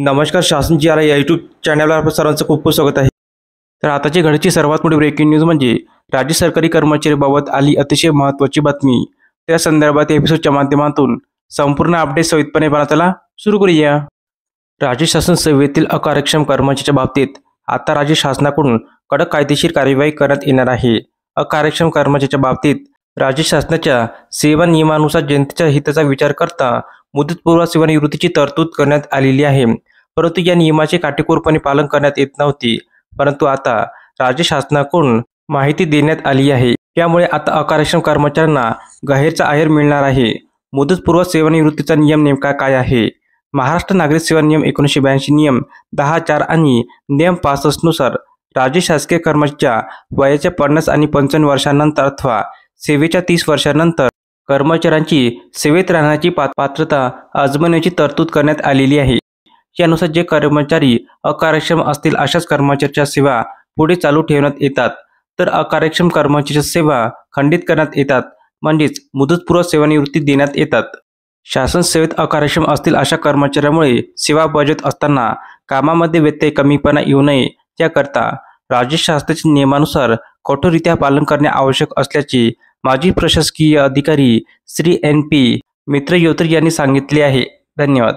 नमस्कार. शासन जी आर या यूट्यूब चॅनलवर आपल्या सर्वांचं खूप खूप स्वागत आहे. तर आताची घडीची सर्वात मोठी ब्रेकिंग न्यूज म्हणजे राज्य सरकारी कर्मचाऱ्यांबाबत आली अतिशय महत्त्वाची बातमी. त्या संदर्भात एपिसोडच्या माध्यमातून संपूर्ण अपडेट सविस्तरपणे पाहण्याला सुरू करूया. राज्य शासन सेवेतील अकार्यक्षम कर्मचाऱ्यांच्या बाबतीत आता राज्य शासनाकडून कडक कायदेशीर कार्यवाही करण्यात येणार आहे. अकार्यक्षम कर्मचाऱ्यांच्या बाबतीत राज्य शासनाच्या सेवा नियमानुसार जनतेच्या हिताचा विचार करता मुदतपूर्व सेवानिवृत्तीची तरतूद करण्यात आलेली आहे. परंतु या नियमाचे काटेकोरपणे पालन करण्यात येत नव्हते. परंतु आता राज्य शासनाकडून माहिती देण्यात आली आहे. त्यामुळे आता अकार्यक्षम कर्मचाऱ्यांना गैरचा आहेर मिळणार आहे. मुदतपूर्व सेवानिवृत्तीचा नियम नेमका काय आहे? महाराष्ट्र नागरी सेवा नियम 1982, नियम 10(4) आणि नियम 65 नुसार राज्य शासकीय कर्मचाऱ्याच्या वयाच्या 50 आणि 55 वर्षांनंतर अथवा सेवेच्या 30 वर्षांनंतर कर्मचाऱ्यांची सेवेत राहण्याची पात्रता अजमावण्याची तरतूद करण्यात आलेली आहे. यानुसार जे कर्मचारी अकार्यक्षम असतील अशाच कर्मचाऱ्यांच्या सेवा पुढे चालू ठेवण्यात येतात, तर अकार्यक्षम कर्मचाऱ्यांच्या सेवा खंडित करण्यात येतात, म्हणजेच मुदतपूर्व सेवानिवृत्ती देण्यात येतात. शासन सेवेत अकार्यक्षम असतील अशा कर्मचाऱ्यामुळे सेवा बजावत असताना कामामध्ये व्यत्यय कमीपणा येऊ नये याकरता राज्य शासनाच्या नियमानुसार कठोररित्या पालन करणे आवश्यक असल्याचे माजी प्रशासकीय अधिकारी श्री NP मित्रयोत्री यांनी सांगितले आहे. धन्यवाद.